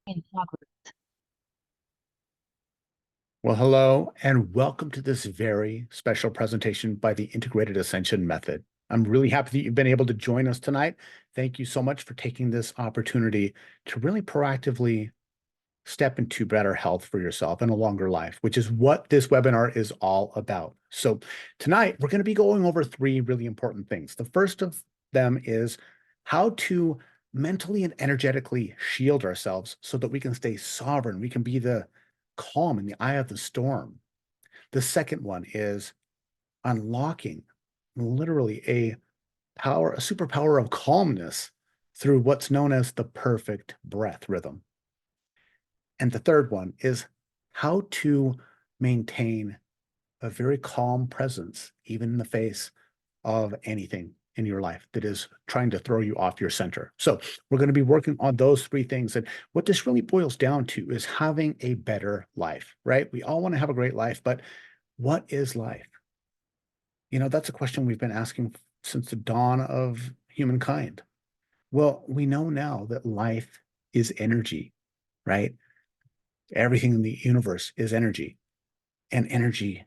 In progress. Well, hello, and welcome to this very special presentation by the Integrated Ascension Method. I'm really happy that you've been able to join us tonight. Thank you so much for taking this opportunity to really proactively step into better health for yourself and a longer life, which is what this webinar is all about. So tonight, we're going to be going over three really important things. The first of them is how to mentally and energetically shield ourselves so that we can stay sovereign. We can be the calm in the eye of the storm. The second one is unlocking literally a superpower of calmness through what's known as the perfect breath rhythm. And the third one is how to maintain a very calm presence, even in the face of anything in your life that is trying to throw you off your center. So we're going to be working on those three things. And what this really boils down to is having a better life, right? We all want to have a great life, but what is life? You know, that's a question we've been asking since the dawn of humankind. Well, we know now that life is energy, right? Everything in the universe is energy, and energy,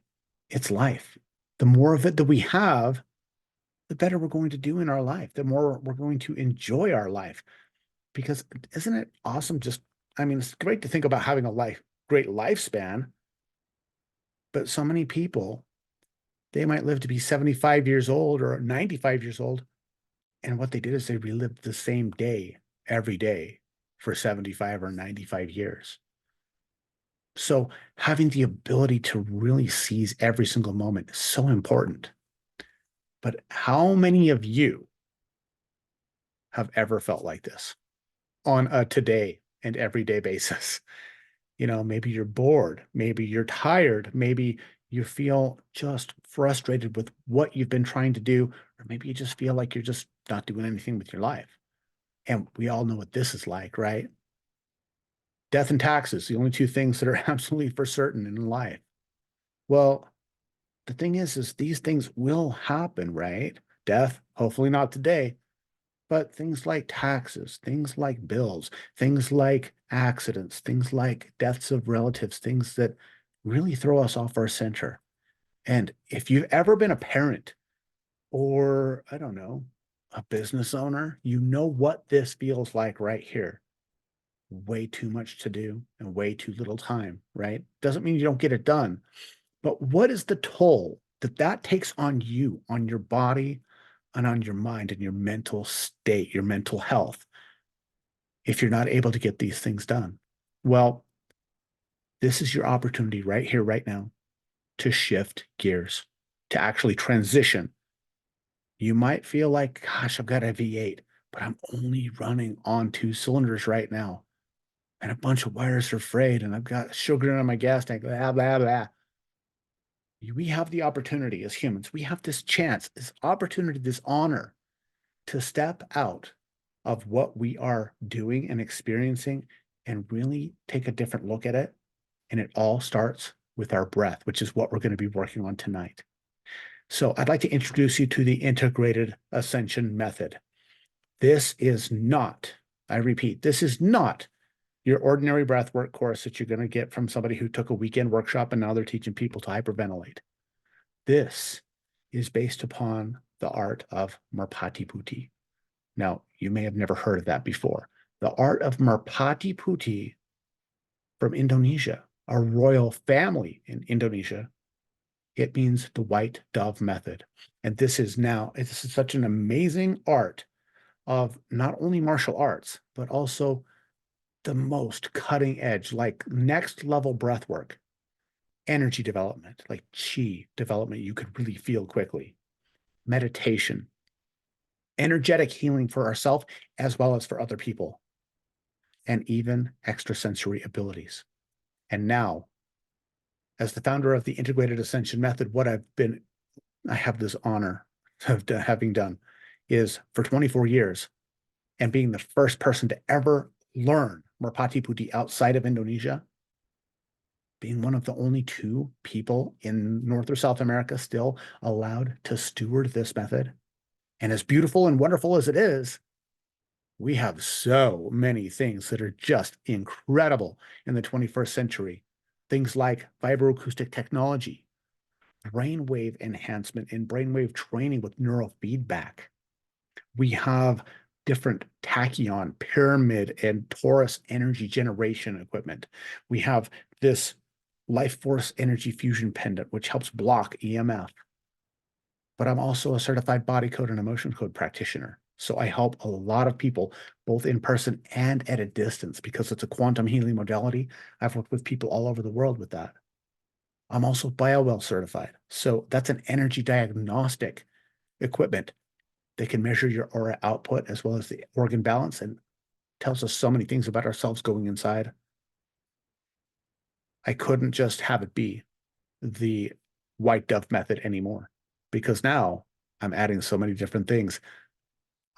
it's life. The more of it that we have, the better we're going to do in our life, the more we're going to enjoy our life. Because isn't it awesome? I mean, it's great to think about having a great lifespan, but so many people, they might live to be 75 years old or 95 years old. And what they did is they relived the same day every day for 75 or 95 years. So having the ability to really seize every single moment is so important. But how many of you have ever felt like this on a today and everyday basis? You know, maybe you're bored, maybe you're tired, maybe you feel just frustrated with what you've been trying to do, or maybe you just feel like you're just not doing anything with your life. And we all know what this is like, right? Death and taxes, the only two things that are absolutely for certain in life. Well, the thing is these things will happen, right? Death, hopefully not today, but things like taxes, things like bills, things like accidents, things like deaths of relatives, things that really throw us off our center. And if you've ever been a parent or, I don't know, a business owner, you know what this feels like right here. Way too much to do and way too little time, right? Doesn't mean you don't get it done. But what is the toll that that takes on you, on your body, and on your mind and your mental state, your mental health, if you're not able to get these things done? Well, this is your opportunity right here, right now, to shift gears, to actually transition. You might feel like, gosh, I've got a V8, but I'm only running on two cylinders right now. And a bunch of wires are frayed, and I've got sugar in my gas tank, blah, blah, blah. We have the opportunity as humans, we have this chance, this opportunity, this honor to step out of what we are doing and experiencing and really take a different look at it. And it all starts with our breath, which is what we're going to be working on tonight. So I'd like to introduce you to the Integrated Ascension Method. This is not, I repeat, this is not your ordinary breathwork course that you're going to get from somebody who took a weekend workshop and now they're teaching people to hyperventilate. This is based upon the art of Merpati. Now, you may have never heard of that before. The art of Merpati from Indonesia, a royal family in Indonesia. It means the white dove method. And this is such an amazing art of not only martial arts, but also the most cutting edge, like next level breath work, energy development, like chi development you could really feel quickly, meditation, energetic healing for ourselves as well as for other people, and even extrasensory abilities. And now, as the founder of the Integrated Ascension Method, I have this honor of having done is for 24 years and being the first person to ever learn Merpati outside of Indonesia, being one of the only two people in North or South America still allowed to steward this method. And as beautiful and wonderful as it is, We have so many things that are just incredible in the 21st century. Things like vibroacoustic technology, brainwave enhancement, and brainwave training with neural feedback. We have different tachyon, pyramid, and torus energy generation equipment. We have this life force energy fusion pendant, which helps block EMF. But I'm also a certified body code and emotion code practitioner. So I help a lot of people, both in person and at a distance, because it's a quantum healing modality. I've worked with people all over the world with that. I'm also BioWell certified. So that's an energy diagnostic equipment that can measure your aura output as well as the organ balance and tells us so many things about ourselves going inside. I couldn't just have it be the white dove method anymore because now I'm adding so many different things.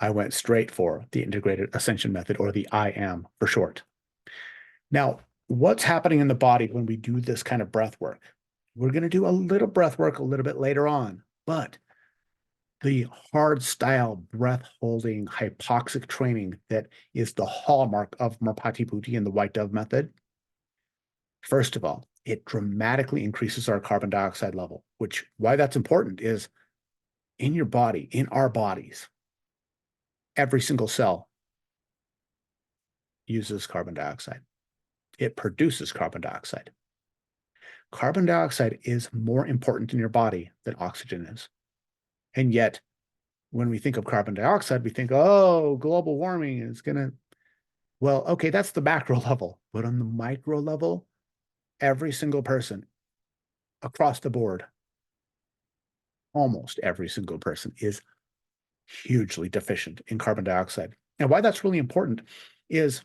I went straight for the Integrated Ascension Method, or the IAM for short. Now, what's happening in the body when we do this kind of breath work? We're going to do a little breath work a little bit later on, but the hard style breath holding hypoxic training that is the hallmark of Merpati Bhuti and the White Dove Method. First of all, it dramatically increases our carbon dioxide level, which why that's important is in your body, in our bodies, every single cell uses carbon dioxide. It produces carbon dioxide. Carbon dioxide is more important in your body than oxygen is. And yet, when we think of carbon dioxide, we think, oh, global warming is going to, well, okay, that's the macro level. But on the micro level, every single person across the board, almost every single person is hugely deficient in carbon dioxide. And why that's really important is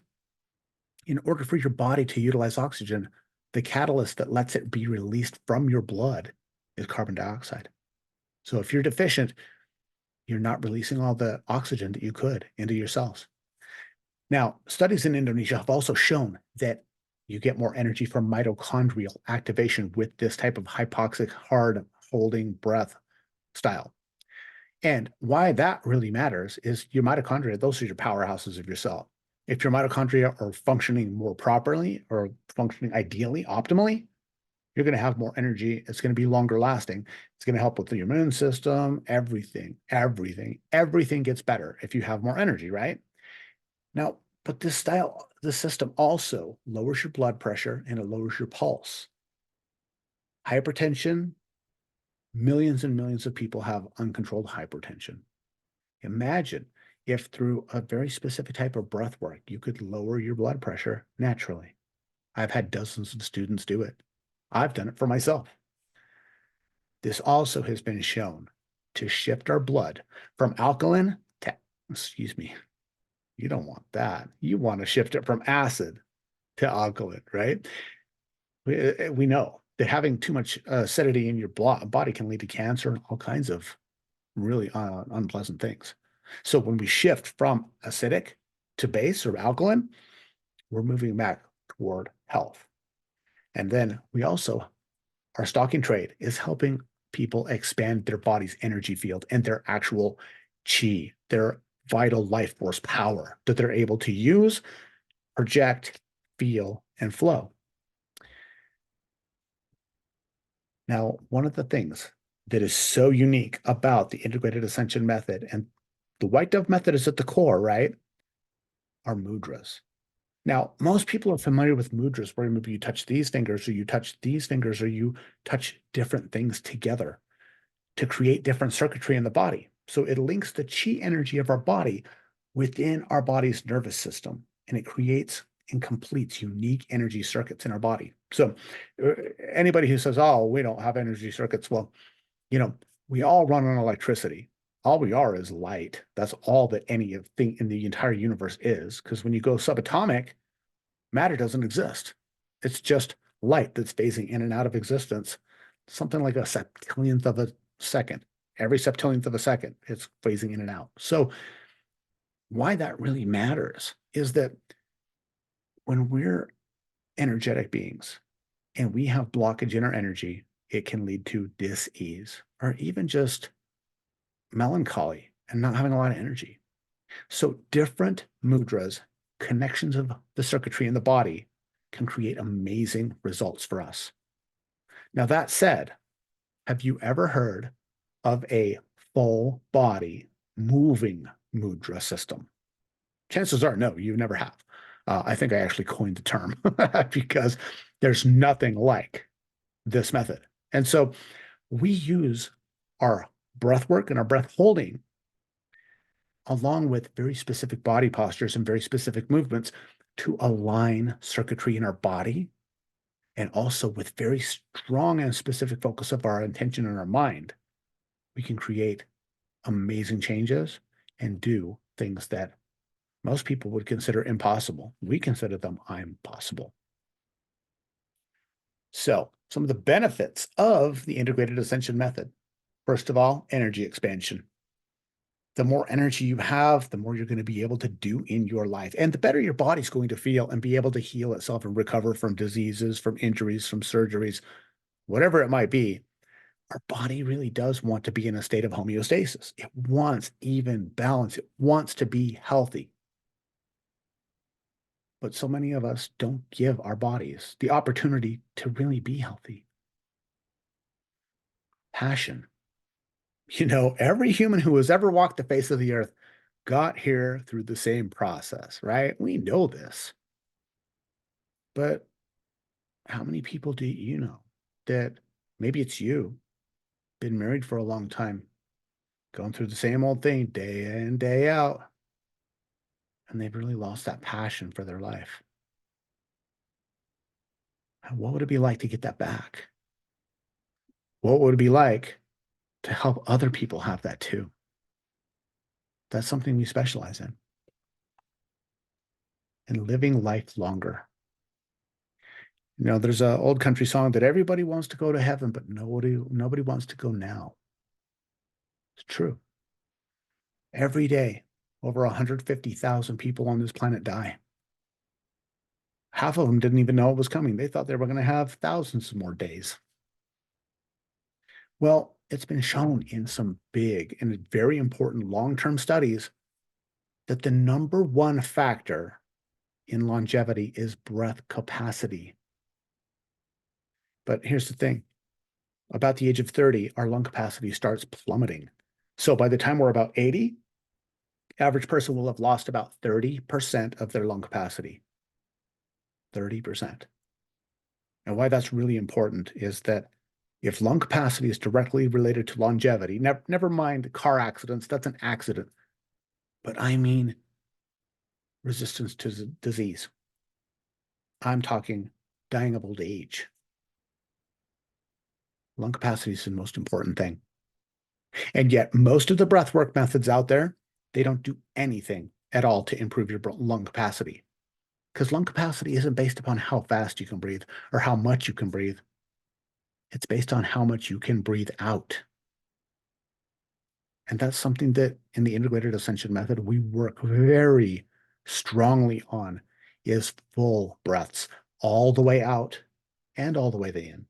in order for your body to utilize oxygen, the catalyst that lets it be released from your blood is carbon dioxide. So if you're deficient, you're not releasing all the oxygen that you could into your cells. Now, studies in Indonesia have also shown that you get more energy from mitochondrial activation with this type of hypoxic, hard holding breath style. And why that really matters is your mitochondria, those are your powerhouses of your cell. If your mitochondria are functioning more properly or functioning ideally, optimally, you're going to have more energy. It's going to be longer lasting. It's going to help with the immune system, everything gets better if you have more energy, right? Now, but this system also lowers your blood pressure and it lowers your pulse. Hypertension, millions and millions of people have uncontrolled hypertension. Imagine if through a very specific type of breath work, you could lower your blood pressure naturally. I've had dozens of students do it. I've done it for myself. This also has been shown to shift our blood from alkaline to, excuse me, you don't want that. You want to shift it from acid to alkaline, right? We know that having too much acidity in your body can lead to cancer and all kinds of really unpleasant things. So when we shift from acidic to base or alkaline, we're moving back toward health. And then we also, our stock in trade is helping people expand their body's energy field and their actual chi, their vital life force power that they're able to use, project, feel, and flow. Now, one of the things that is so unique about the Integrated Ascension Method, and the White Dove Method is at the core, right, are mudras. Now, most people are familiar with mudras where maybe you touch these fingers or you touch these fingers or you touch different things together to create different circuitry in the body. So it links the chi energy of our body within our body's nervous system, and it creates and completes unique energy circuits in our body. So anybody who says, oh, we don't have energy circuits, well, we all run on electricity. All we are is light. That's all that any thing in the entire universe is. Because when you go subatomic, matter doesn't exist. It's just light that's phasing in and out of existence, something like a septillionth of a second. Every septillionth of a second, it's phasing in and out. So why that really matters is that when we're energetic beings and we have blockage in our energy, it can lead to dis-ease or even just melancholy and not having a lot of energy. So different mudras, connections of the circuitry in the body, can create amazing results for us. Now, that said, have you ever heard of a full body moving mudra system? Chances are no, you never have. I think I actually coined the term because there's nothing like this method. And so we use our breath work and our breath holding along with very specific body postures and very specific movements to align circuitry in our body, and also with very strong and specific focus of our intention in our mind, we can create amazing changes and do things that most people would consider impossible. We consider them impossible. So, some of the benefits of the integrated ascension method. First of all, energy expansion. The more energy you have, the more you're going to be able to do in your life, and the better your body's going to feel and be able to heal itself and recover from diseases, from injuries, from surgeries, whatever it might be. Our body really does want to be in a state of homeostasis. It wants even balance. It wants to be healthy. But so many of us don't give our bodies the opportunity to really be healthy. Passion. Every human who has ever walked the face of the earth got here through the same process, right? We know this. But how many people do you know that maybe it's you, been married for a long time, going through the same old thing day in, day out, and they've really lost that passion for their life? What would it be like to get that back? What would it be like to help other people have that too? That's something we specialize in. And living life longer. There's an old country song that everybody wants to go to heaven, but nobody wants to go now. It's true. Every day, over 150,000 people on this planet die. Half of them didn't even know it was coming. They thought they were going to have thousands more days. Well, it's been shown in some big and very important long-term studies that the number one factor in longevity is breath capacity. But here's the thing. About the age of 30, our lung capacity starts plummeting. So by the time we're about 80, average person will have lost about 30% of their lung capacity. 30%. And why that's really important is that if lung capacity is directly related to longevity, never mind car accidents, that's an accident. But I mean resistance to disease. I'm talking dying of old age. Lung capacity is the most important thing. And yet most of the breathwork methods out there, they don't do anything at all to improve your lung capacity. Because lung capacity isn't based upon how fast you can breathe or how much you can breathe. It's based on how much you can breathe out. And that's something that in the integrated ascension method, we work very strongly on, is full breaths all the way out and all the way in.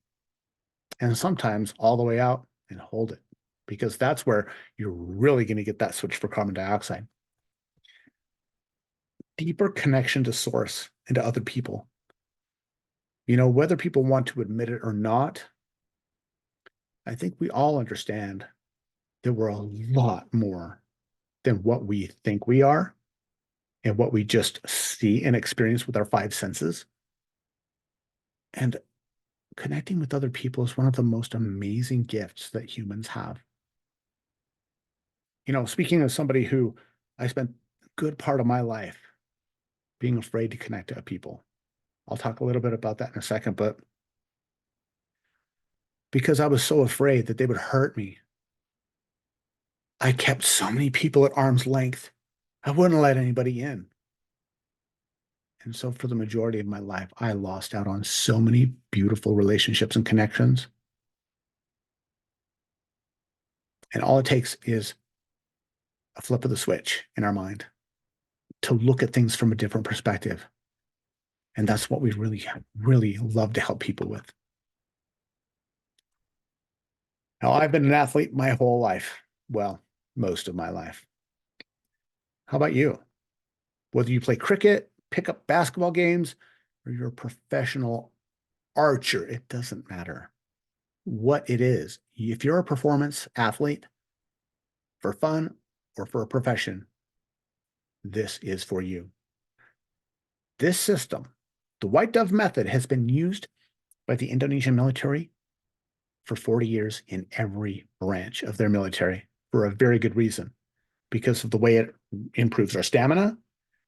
And sometimes all the way out and hold it, because that's where you're really going to get that switch for carbon dioxide. Deeper connection to source and to other people. Whether people want to admit it or not, I think we all understand that we're a lot more than what we think we are and what we just see and experience with our five senses. And connecting with other people is one of the most amazing gifts that humans have. Speaking of somebody who I spent a good part of my life being afraid to connect to people. I'll talk a little bit about that in a second, but because I was so afraid that they would hurt me, I kept so many people at arm's length. I wouldn't let anybody in. And so for the majority of my life, I lost out on so many beautiful relationships and connections. And all it takes is a flip of the switch in our mind to look at things from a different perspective. And that's what we really, really love to help people with. Now, I've been an athlete my whole life. Well, most of my life. How about you? Whether you play cricket, pick up basketball games, or you're a professional archer, it doesn't matter what it is. If you're a performance athlete for fun or for a profession, this is for you. This system, the White Dove Method, has been used by the Indonesian military for 40 years in every branch of their military for a very good reason, because of the way it improves our stamina,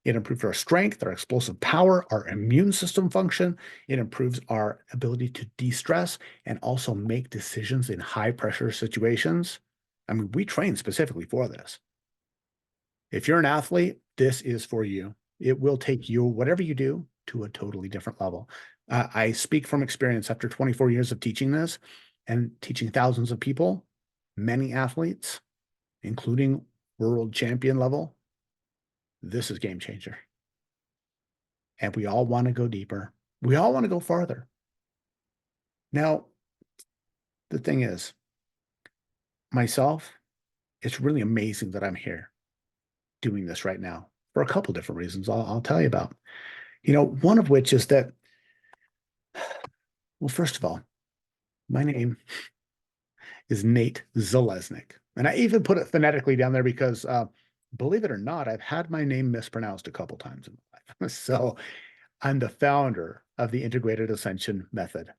it improves our strength, our explosive power, our immune system function. It improves our ability to de-stress and also make decisions in high pressure situations. I mean, we train specifically for this. If you're an athlete, this is for you. It will take you, whatever you do, to a totally different level. I speak from experience after 24 years of teaching this and teaching thousands of people, many athletes, including world champion level. This is game changer. And we all want to go deeper. We all want to go farther. Now, the thing is, myself, it's really amazing that I'm here doing this right now for a couple different reasons I'll tell you about. One of which is that, well, first of all, my name is Nate Zalesnik. And I even put it phonetically down there because, believe it or not, I've had my name mispronounced a couple times in my life. So I'm the founder of the Integrated Ascension Method.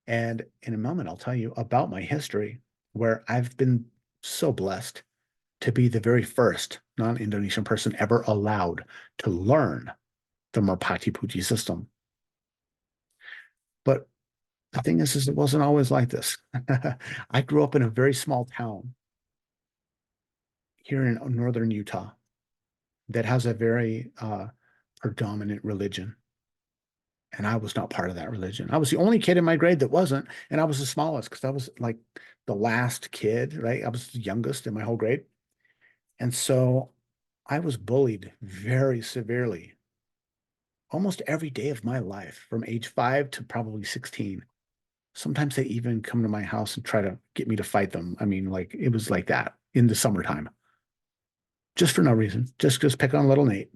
And in a moment, I'll tell you about my history, where I've been so blessed to be the very first non-Indonesian person ever allowed to learn the Merpati Puji system. But the thing is it wasn't always like this. I grew up in a very small town here in northern Utah that has a very predominant religion. And I was not part of that religion. I was the only kid in my grade that wasn't, and I was the smallest because I was like the last kid, right? I was the youngest in my whole grade. And so I was bullied very severely almost every day of my life from age 5 to probably 16. Sometimes they even come to my house and try to get me to fight them. I mean, like it was like that in the summertime, just for no reason, just pick on little Nate.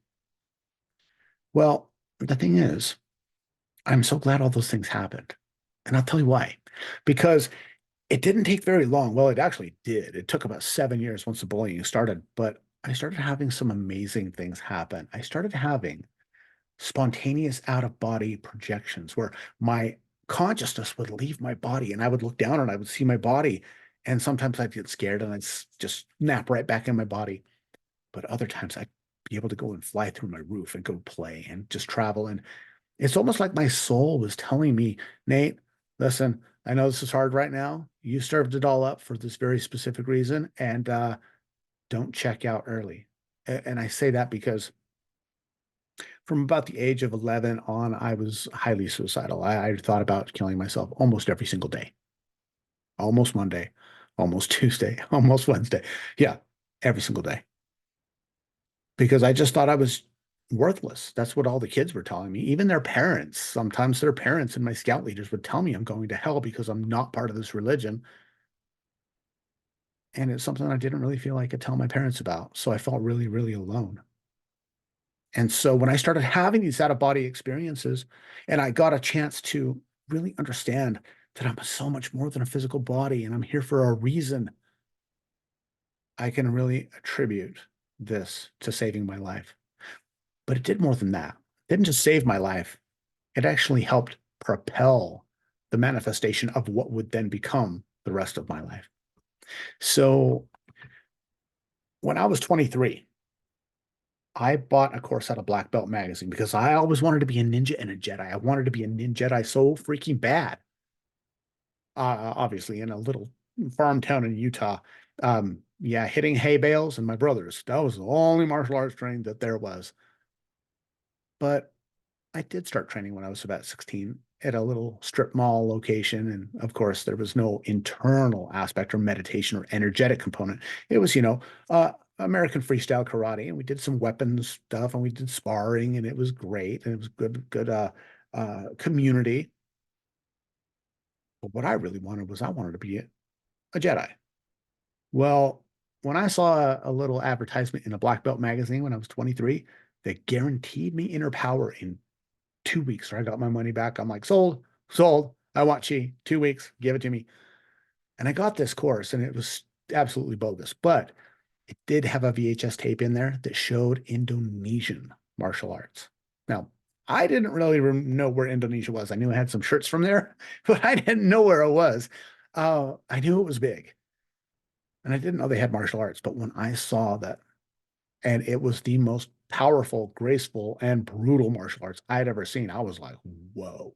Well, the thing is, I'm so glad all those things happened. And I'll tell you why. Because it didn't take very long. Well, it actually did. It took about 7 years once the bullying started, but I started having some amazing things happen. I started having spontaneous out of body projections where my consciousness would leave my body and I would look down and I would see my body. And sometimes I'd get scared and I'd just snap right back in my body. But other times I'd be able to go and fly through my roof and go play and just travel. And it's almost like my soul was telling me, Nate, listen, I know this is hard right now. You served it all up for this very specific reason, and don't check out early. And I say that because from about the age of 11 on, I was highly suicidal. I thought about killing myself almost every single day, almost Monday, almost Tuesday, almost Wednesday. Yeah, every single day. Because I just thought I was worthless. That's what all the kids were telling me. Even their parents, sometimes their parents and my scout leaders would tell me I'm going to hell because I'm not part of this religion. And it's something I didn't really feel I could tell my parents about. So I felt really, really alone. And so when I started having these out of body experiences and I got a chance to really understand that I'm so much more than a physical body and I'm here for a reason, I can really attribute this to saving my life. But it did more than that. It didn't just save my life. It actually helped propel the manifestation of what would then become the rest of my life. So when I was 23, I bought a course out of Black Belt magazine because I always wanted to be a ninja and a Jedi. I wanted to be a ninja Jedi so freaking bad. Obviously, in a little farm town in Utah. Yeah, hitting hay bales and my brothers. That was the only martial arts training that there was. But I did start training when I was about 16 at a little strip mall location. And of course, there was no internal aspect or meditation or energetic component. It was, American freestyle karate. And we did some weapons stuff and we did sparring and it was great. And it was good community. But what I really wanted was I wanted to be a Jedi. Well, when I saw a little advertisement in a black belt magazine when I was 23 that guaranteed me inner power in 2 weeks, or I got my money back, I'm like, sold, sold. I want chi. 2 weeks, give it to me. And I got this course, and it was absolutely bogus, but it did have a VHS tape in there that showed Indonesian martial arts. Now, I didn't really know where Indonesia was. I knew I had some shirts from there, but I didn't know where it was. I knew it was big, and I didn't know they had martial arts. But when I saw that, and it was the most powerful, graceful, and brutal martial arts I'd ever seen, I was like, whoa.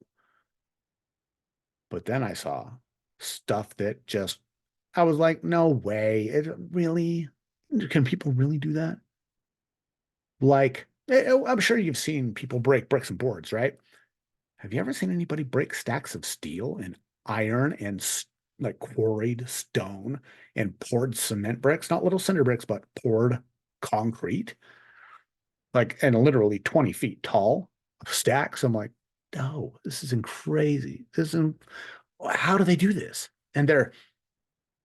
But then I saw stuff that just, I was like, no way. It really, can people really do that? Like, I'm sure you've seen people break bricks and boards, right? Have you ever seen anybody break stacks of steel and iron and like quarried stone and poured cement bricks? Not little cinder bricks, but poured concrete, like, and literally 20 feet tall stacks. I'm like, no, this isn't crazy. This isn't, how do they do this? And they're,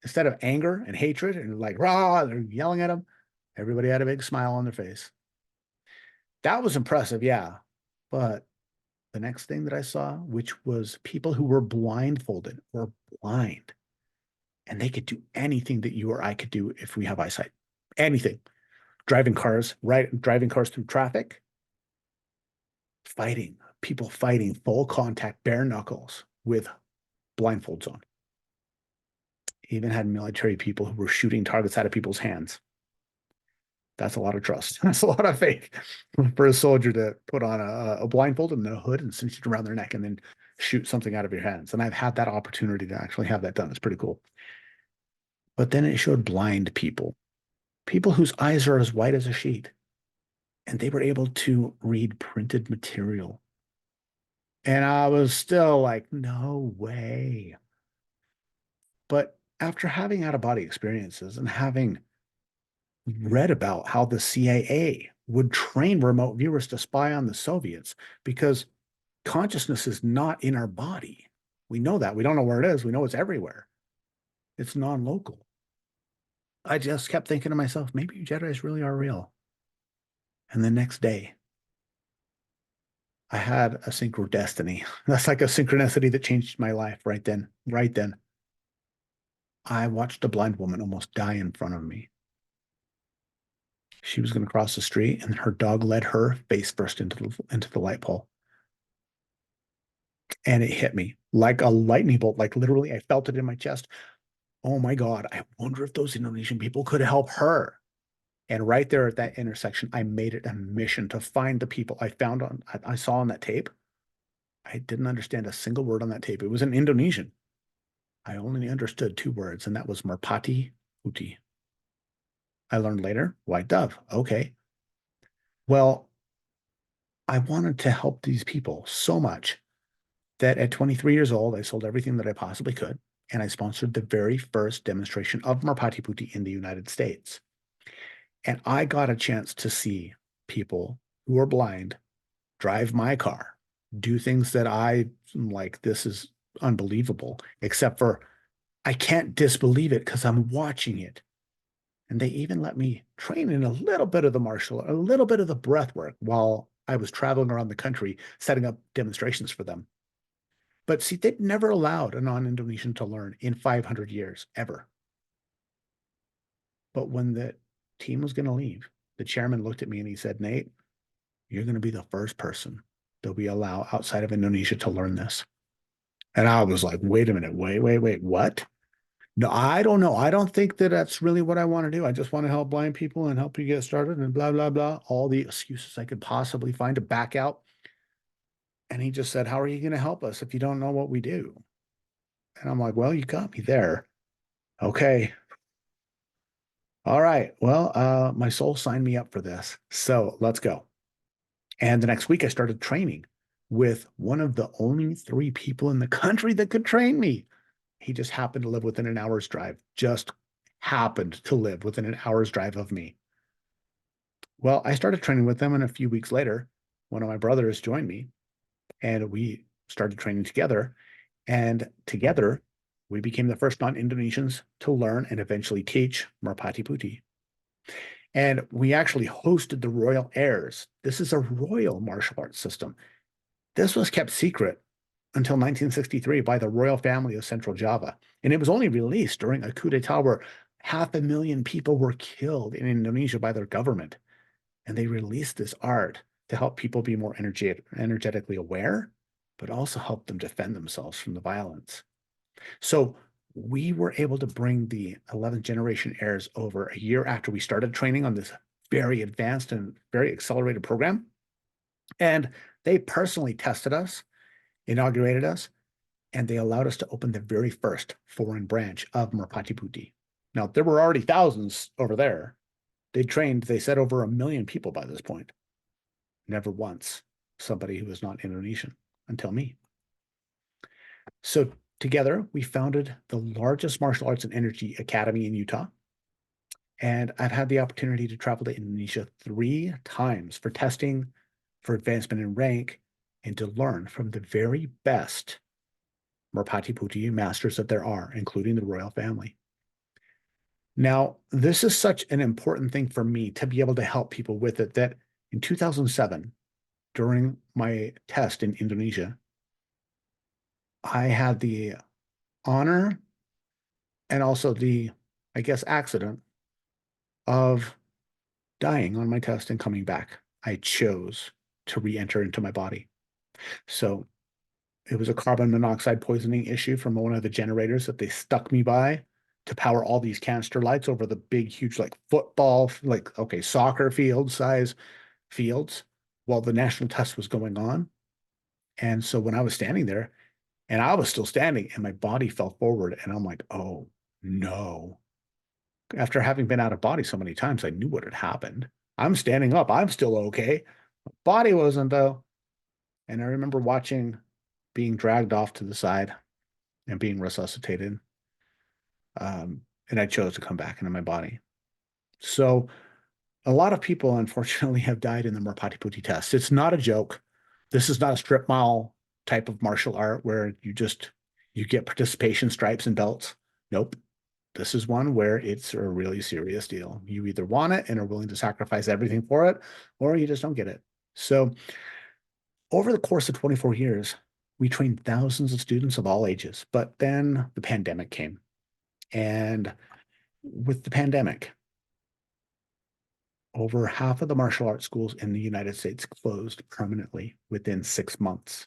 instead of anger and hatred and like, rah, they're yelling at them. Everybody had a big smile on their face. That was impressive, yeah. But the next thing that I saw, which was people who were blindfolded or blind, and they could do anything that you or I could do if we have eyesight. Anything. Driving cars, right? Driving cars through traffic, fighting, people fighting full contact, bare knuckles with blindfolds on. Even had military people who were shooting targets out of people's hands. That's a lot of trust. That's a lot of faith for a soldier to put on a blindfold and a hood and cinch it around their neck and then shoot something out of your hands. And I've had that opportunity to actually have that done. It's pretty cool. But then it showed blind people, people whose eyes are as white as a sheet, and they were able to read printed material. And I was still like, no way. But after having out of body experiences and having read about how the CIA would train remote viewers to spy on the Soviets because consciousness is not in our body. We know that. We don't know where it is. We know it's everywhere. It's non-local. I just kept thinking to myself, maybe Jedis really are real. And the next day, I had a synchro destiny. That's like a synchronicity that changed my life right then. Right then. I watched a blind woman almost die in front of me. She was going to cross the street, and her dog led her face first into the light pole. And it hit me like a lightning bolt. Like literally, I felt it in my chest. Oh my God, I wonder if those Indonesian people could help her. And right there at that intersection, I made it a mission to find the people I saw on that tape. I didn't understand a single word on that tape. It was in Indonesian. I only understood 2 words, and that was Merpati Putih. I learned later, white dove. Okay. Well, I wanted to help these people so much that at 23 years old, I sold everything that I possibly could, and I sponsored the very first demonstration of Merpati Putih in the United States. And I got a chance to see people who are blind drive my car, do things that I like, this is unbelievable, except for I can't disbelieve it because I'm watching it. And they even let me train in a little bit of the martial, a little bit of the breath work while I was traveling around the country setting up demonstrations for them. But see, they'd never allowed a non-Indonesian to learn in 500 years, ever. But when the team was going to leave, the chairman looked at me and he said, Nate, you're going to be the first person that we allow outside of Indonesia to learn this. And I was like, wait a minute, wait, what? No, I don't know. I don't think that that's really what I want to do. I just want to help blind people and help you get started and blah, blah, blah. All the excuses I could possibly find to back out. And he just said, how are you going to help us if you don't know what we do? And I'm like, well, you got me there. Okay. All right. Well, my soul signed me up for this. So let's go. And the next week I started training with one of the only 3 people in the country that could train me. He just happened to live within an hour's drive, just happened to live within an hour's drive of me. Well, I started training with them, and a few weeks later, one of my brothers joined me, and we started training together. And together, We became the first non-Indonesians to learn and eventually teach Merpati Putih. And we actually hosted the royal heirs. This is a royal martial arts system. This was kept secret until 1963 by the royal family of Central Java. And it was only released during a coup d'etat where 500,000 people were killed in Indonesia by their government. And they released this art to help people be more energetically aware, but also help them defend themselves from the violence. So we were able to bring the 11th generation heirs over a year after we started training on this very advanced and very accelerated program. And they personally tested us, inaugurated us, and they allowed us to open the very first foreign branch of Merpati Putih. Now, there were already thousands over there. They trained, they said, over 1 million people by this point. Never once somebody who was not Indonesian until me. So together, we founded the largest martial arts and energy academy in Utah. And I've had the opportunity to travel to Indonesia 3 times for testing, for advancement in rank, and to learn from the very best Merpati Putih masters that there are, including the royal family. Now, this is such an important thing for me to be able to help people with it that in 2007, during my test in Indonesia, I had the honor and also the, I guess, accident of dying on my test and coming back. I chose to re-enter into my body. So it was a carbon monoxide poisoning issue from one of the generators that they stuck me by to power all these canister lights over the big, huge, like football, like, okay, soccer field size fields while the national test was going on. And so when I was standing there and I was still standing and my body fell forward and I'm like, oh no. After having been out of body so many times, I knew what had happened. I'm standing up. I'm still okay. Body wasn't though. And I remember being dragged off to the side and being resuscitated. And I chose to come back into my body. So a lot of people, unfortunately, have died in the Merpati Putih test. It's not a joke. This is not a strip mall type of martial art where you get participation stripes and belts. Nope. This is one where it's a really serious deal. You either want it and are willing to sacrifice everything for it, or you just don't get it. So over the course of 24 years, we trained thousands of students of all ages, but then the pandemic came. And with the pandemic, over half of the martial arts schools in the United States closed permanently within 6 months.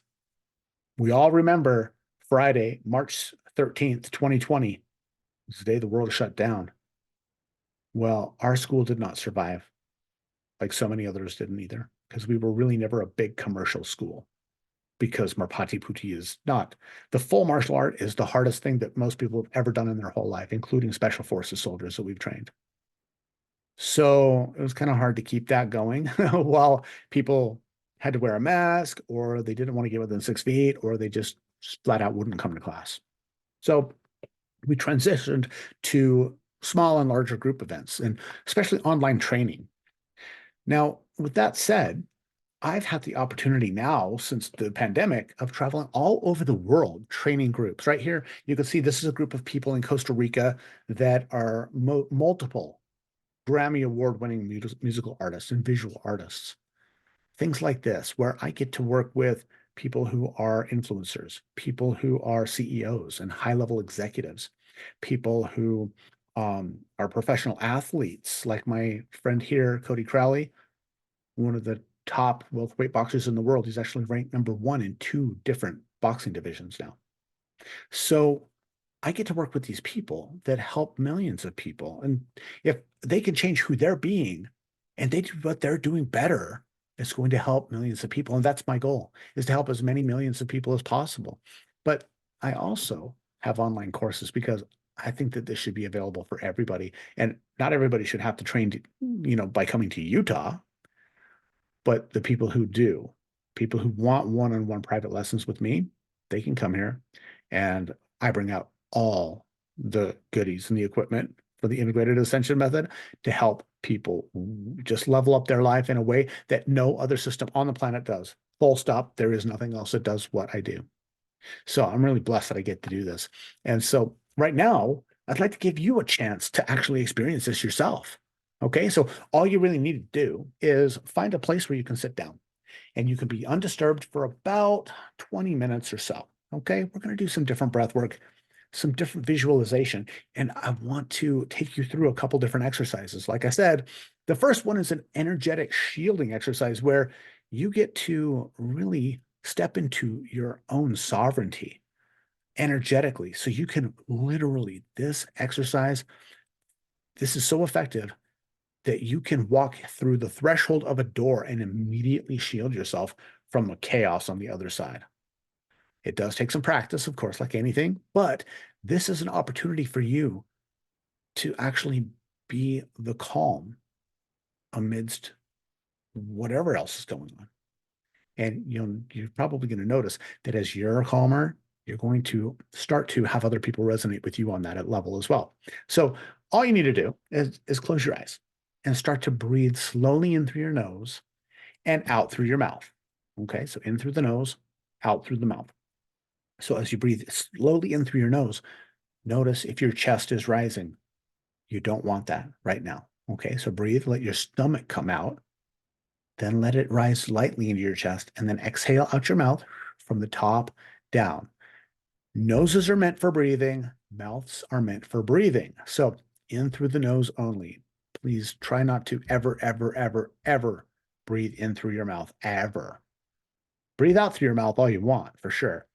We all remember Friday, March 13th, 2020, was the day the world shut down. Well, our school did not survive, like so many others didn't either, because we were really never a big commercial school. Because Merpati Putih is not. The full martial art is the hardest thing that most people have ever done in their whole life, including special forces soldiers that we've trained. So it was kind of hard to keep that going while people had to wear a mask or they didn't want to get within 6 feet or they just flat out wouldn't come to class. So we transitioned to small and larger group events and especially online training. Now, with that said, I've had the opportunity now since the pandemic of traveling all over the world, training groups. Right here, you can see this is a group of people in Costa Rica that are multiple Grammy Award-winning musical artists and visual artists. Things like this, where I get to work with people who are influencers, people who are CEOs and high-level executives, people who are professional athletes, like my friend here, Cody Crowley, one of the top welterweight boxers in the world. He's actually ranked #1 in 2 different boxing divisions now. So I get to work with these people that help millions of people. And if they can change who they're being and they do what they're doing better, it's going to help millions of people. And that's my goal, is to help as many millions of people as possible. But I also have online courses because I think that this should be available for everybody. And not everybody should have to train, by coming to Utah. But the people who do, people who want one-on-one private lessons with me, they can come here and I bring out all the goodies and the equipment for the Integrated Ascension Method to help people just level up their life in a way that no other system on the planet does. Full stop. There is nothing else that does what I do. So I'm really blessed that I get to do this. And so right now, I'd like to give you a chance to actually experience this yourself. Okay. So all you really need to do is find a place where you can sit down and you can be undisturbed for about 20 minutes or so. Okay. We're going to do some different breath work, some different visualization. And I want to take you through a couple different exercises. Like I said, the first one is an energetic shielding exercise where you get to really step into your own sovereignty energetically. So you can literally, this exercise, this is so effective that you can walk through the threshold of a door and immediately shield yourself from the chaos on the other side. It does take some practice, of course, like anything, but this is an opportunity for you to actually be the calm amidst whatever else is going on. And you're probably going to notice that as you're calmer, you're going to start to have other people resonate with you on that level as well. So all you need to do is close your eyes and start to breathe slowly in through your nose and out through your mouth. Okay, so in through the nose, out through the mouth. So as you breathe slowly in through your nose, notice if your chest is rising. You don't want that right now. Okay, so breathe, let your stomach come out, then let it rise lightly into your chest, and then exhale out your mouth from the top down. Noses are meant for breathing, mouths are meant for breathing. So in through the nose only. Please try not to ever, ever, ever, ever breathe in through your mouth, ever. Breathe out through your mouth all you want, for sure.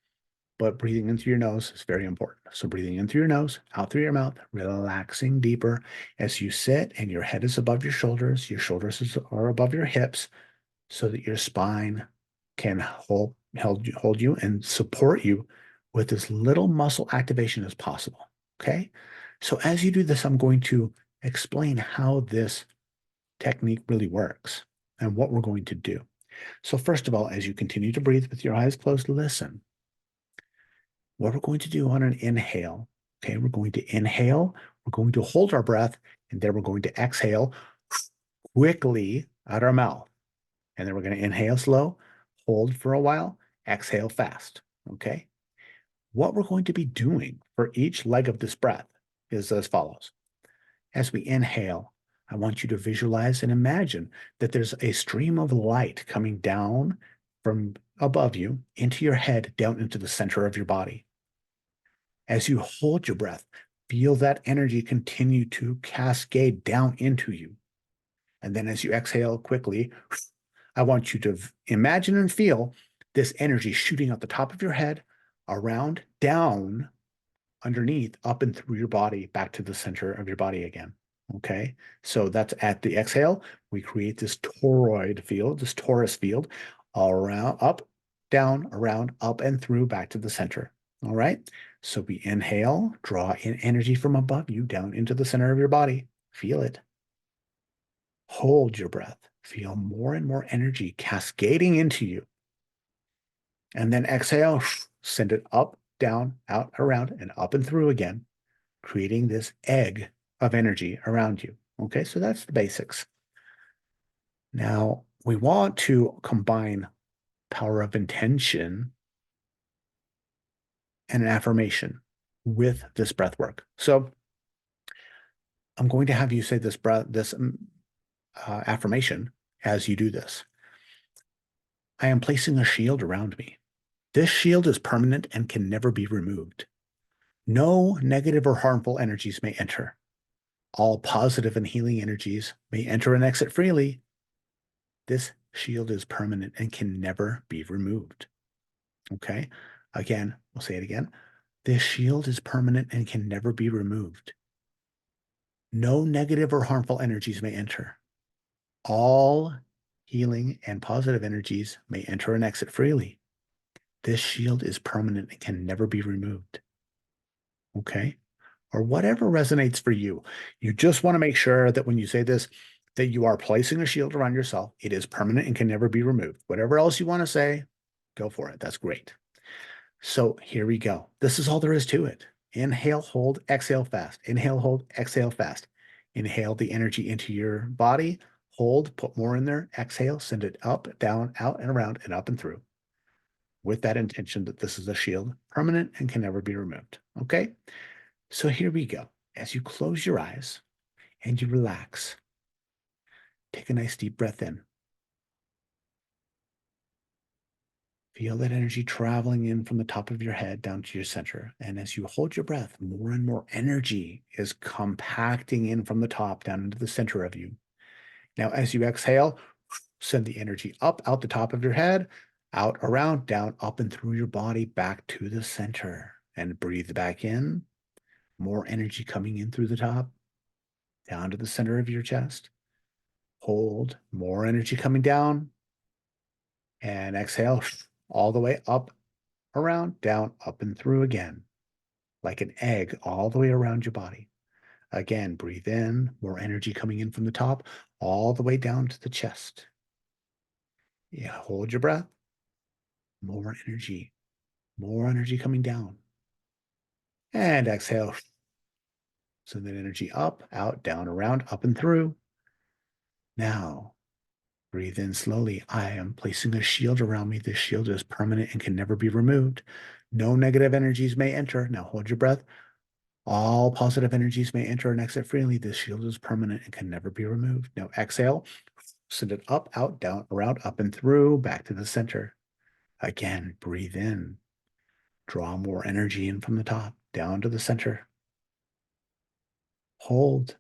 But breathing in through your nose is very important. So breathing in through your nose, out through your mouth, relaxing deeper as you sit and your head is above your shoulders are above your hips so that your spine can hold you and support you with as little muscle activation as possible. Okay. So as you do this, I'm going to explain how this technique really works and what we're going to do. So first of all, as you continue to breathe with your eyes closed, listen. What we're going to do on an inhale, okay, we're going to inhale, we're going to hold our breath, and then we're going to exhale quickly out our mouth. And then we're going to inhale slow, hold for a while, exhale fast, okay? What we're going to be doing for each leg of this breath is as follows. As we inhale, I want you to visualize and imagine that there's a stream of light coming down from above you into your head, down into the center of your body. As you hold your breath, feel that energy continue to cascade down into you. And then as you exhale quickly, I want you to imagine and feel this energy shooting out the top of your head, around, down, underneath, up and through your body, back to the center of your body again. Okay. So that's at the exhale, we create this toroid field, this torus field, around, up, down, around, up and through, back to the center. All right. So we inhale, draw in energy from above you down into the center of your body. Feel it. Hold your breath. Feel more and more energy cascading into you. And then exhale, send it up, down, out, around, and up and through again, creating this egg of energy around you. Okay, so that's the basics. Now, we want to combine power of intention and an affirmation with this breath work. So I'm going to have you say this affirmation as you do this. I am placing a shield around me. This shield is permanent and can never be removed. No negative or harmful energies may enter. All positive and healing energies may enter and exit freely. This shield is permanent and can never be removed. Okay? Again, we'll say it again. This shield is permanent and can never be removed. No negative or harmful energies may enter. All healing and positive energies may enter and exit freely. This shield is permanent and can never be removed. Okay? Or whatever resonates for you. You just want to make sure that when you say this, that you are placing a shield around yourself. It is permanent and can never be removed. Whatever else you want to say, go for it. That's great. So here we go. This is all there is to it. Inhale, hold, exhale fast. Inhale, hold, exhale fast. Inhale the energy into your body. Hold, put more in there. Exhale, send it up, down, out, and around, and up and through. with that intention that this is a shield, permanent and can never be removed. Okay? So here we go. As you close your eyes and you relax, take a nice deep breath in. Feel that energy traveling in from the top of your head down to your center. And as you hold your breath, more and more energy is compacting in from the top down into the center of you. Now, as you exhale, send the energy up out the top of your head, out, around, down, up, and through your body back to the center. And breathe back in. More energy coming in through the top, down to the center of your chest. Hold, more energy coming down. And exhale all the way up, around, down, up, and through again, like an egg all the way around your body. Again, breathe in, more energy coming in from the top, all the way down to the chest. Yeah, hold your breath. More energy coming down. And exhale. Send that energy up, out, down, around, up, and through. Now, breathe in slowly. I am placing a shield around me. This shield is permanent and can never be removed. No negative energies may enter. Now hold your breath. All positive energies may enter and exit freely. This shield is permanent and can never be removed. Now exhale. Send it up, out, down, around, up, and through, back to the center. Again, breathe in. Draw more energy in from the top, down to the center. Hold.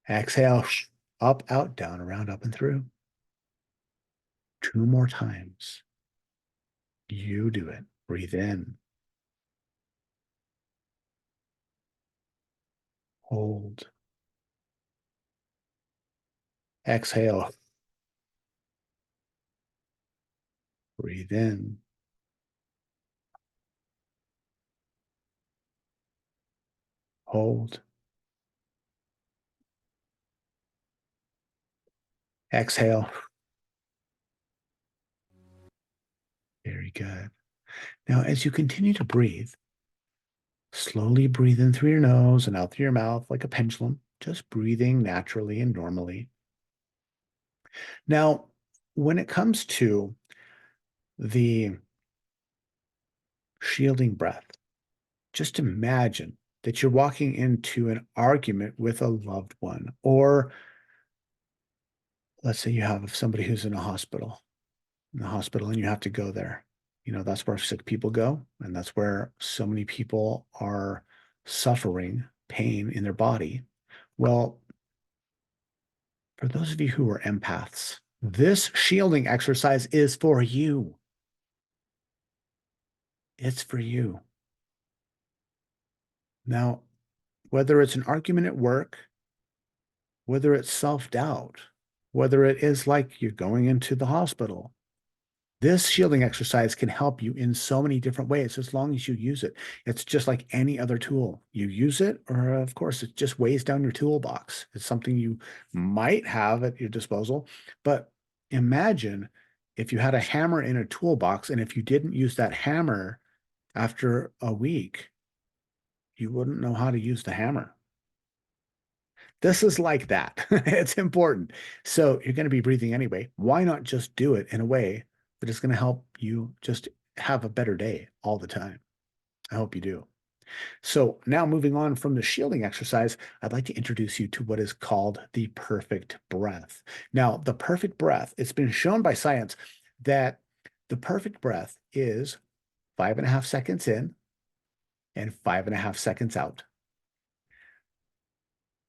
Exhale. Up, out, down, around, up, and through. 2 more times. You do it. Breathe in. Hold. Exhale. Breathe in. Hold. Exhale. Very good. Now, as you continue to breathe, slowly breathe in through your nose and out through your mouth like a pendulum, just breathing naturally and normally. Now, when it comes to the shielding breath, just imagine that you're walking into an argument with a loved one, or let's say you have somebody who's in the hospital and you have to go there. You know, that's where sick people go, and that's where so many people are suffering pain in their body. Well, for those of you who are empaths, this shielding exercise is for you. It's for you. Now, whether it's an argument at work, whether it's self-doubt, whether it is like you're going into the hospital, this shielding exercise can help you in so many different ways as long as you use it. It's just like any other tool. You use it, or of course, it just weighs down your toolbox. It's something you might have at your disposal. But imagine if you had a hammer in a toolbox, and if you didn't use that hammer after a week, you wouldn't know how to use the hammer. This is like that. It's important. So you're going to be breathing anyway. Why not just do it in a way that is going to help you just have a better day all the time? I hope you do. So now moving on from the shielding exercise, I'd like to introduce you to what is called the perfect breath. Now, the perfect breath, it's been shown by science that the perfect breath is 5.5 seconds in and 5.5 seconds out,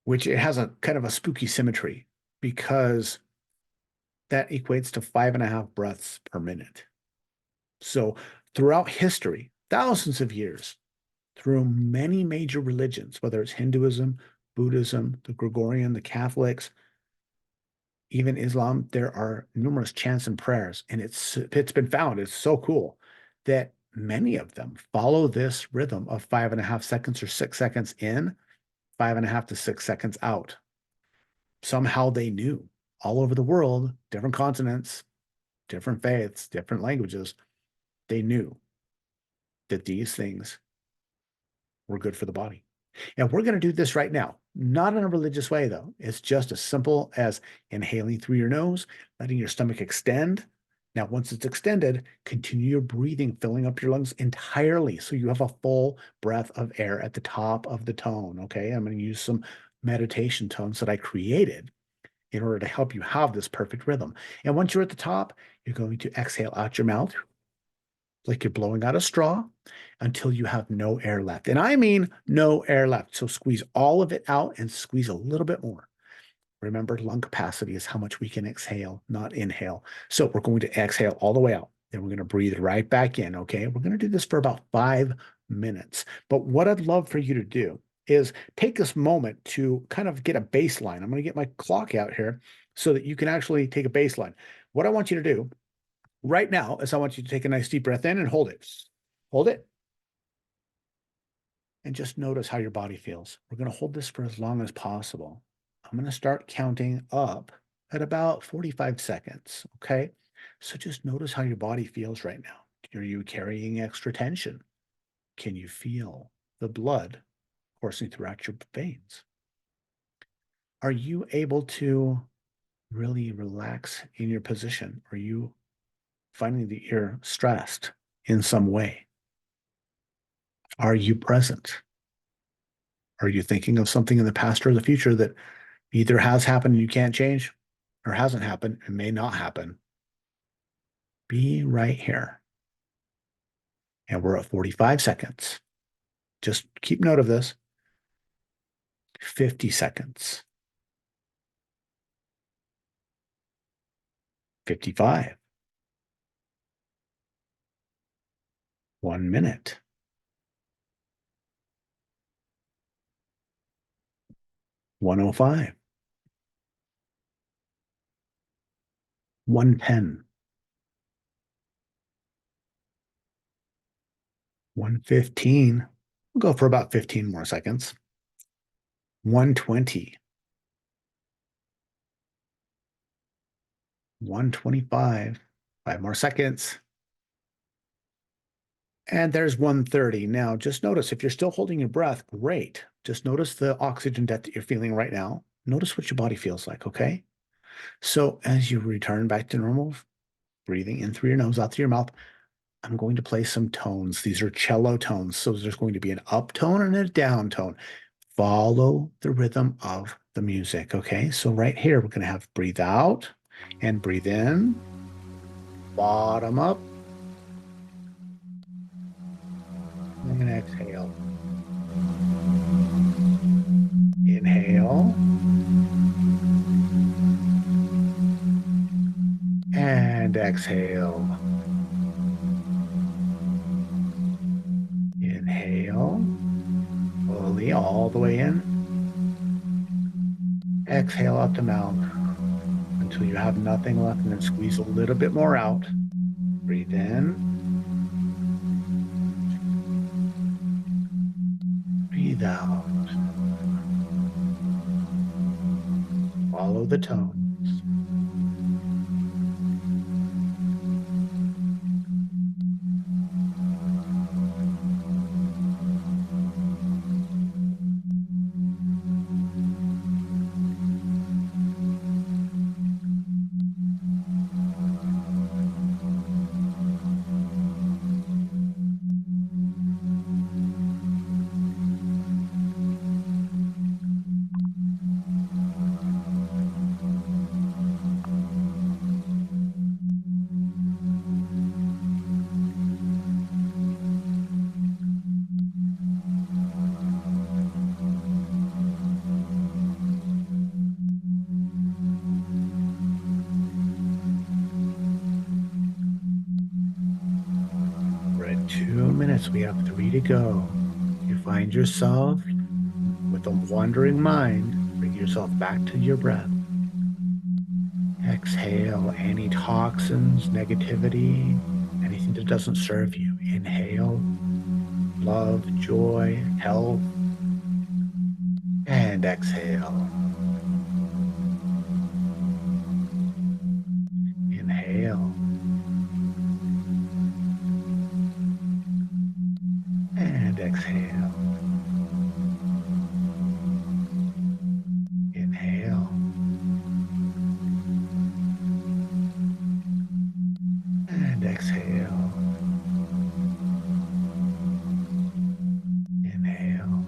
which it has a kind of a spooky symmetry because that equates to 5.5 breaths per minute. So throughout history, thousands of years, through many major religions, whether it's Hinduism, Buddhism, the Gregorian, the Catholics, even Islam, there are numerous chants and prayers, and it's been found, it's so cool, that many of them follow this rhythm of 5.5 seconds or 6 seconds in, 5.5 to 6 seconds out. Somehow they knew all over the world, different continents, different faiths, different languages, they knew that these things were good for the body. And we're going to do this right now, not in a religious way, though. It's just as simple as inhaling through your nose, letting your stomach extend, Now, once it's extended, continue your breathing, filling up your lungs entirely so you have a full breath of air at the top of the tone, okay? I'm going to use some meditation tones that I created in order to help you have this perfect rhythm. And once you're at the top, you're going to exhale out your mouth like you're blowing out a straw until you have no air left. And I mean no air left. So squeeze all of it out and squeeze a little bit more. Remember, lung capacity is how much we can exhale, not inhale. So we're going to exhale all the way out. Then we're going to breathe right back in, okay? We're going to do this for about 5 minutes. But what I'd love for you to do is take this moment to kind of get a baseline. I'm going to get my clock out here so that you can actually take a baseline. What I want you to do right now is I want you to take a nice deep breath in and hold it. Hold it. And just notice how your body feels. We're going to hold this for as long as possible. I'm going to start counting up at about 45 seconds. Okay. So just notice how your body feels right now. Are you carrying extra tension? Can you feel the blood coursing throughout your veins? Are you able to really relax in your position? Are you finding that you're stressed in some way? Are you present? Are you thinking of something in the past or the future that either has happened and you can't change or hasn't happened and may not happen? Be right here. And we're at 45 seconds. Just keep note of this. 50 seconds. 55. 1 minute. 105. 110. 115. We'll go for about 15 more seconds. 120. 125. 5 more seconds. And there's 130. Now, just notice if you're still holding your breath, great. Just notice the oxygen debt that you're feeling right now. Notice what your body feels like, okay? So as you return back to normal, breathing in through your nose, out through your mouth, I'm going to play some tones. These are cello tones. So there's going to be an up tone and a down tone. Follow the rhythm of the music, okay? So right here, we're going to have breathe out and breathe in, bottom up, and exhale. Inhale. And exhale. Inhale. Slowly all the way in. Exhale out the mouth until you have nothing left, and then squeeze a little bit more out. Breathe in. Breathe out. Follow the tones. We're at 2 minutes. We have 3 to go. You find yourself with a wandering mind, bring yourself back to your breath. Exhale any toxins, negativity, anything that doesn't serve you. Inhale love, joy, health, and exhale. Inhale. And exhale. Inhale. Exhale. Inhale.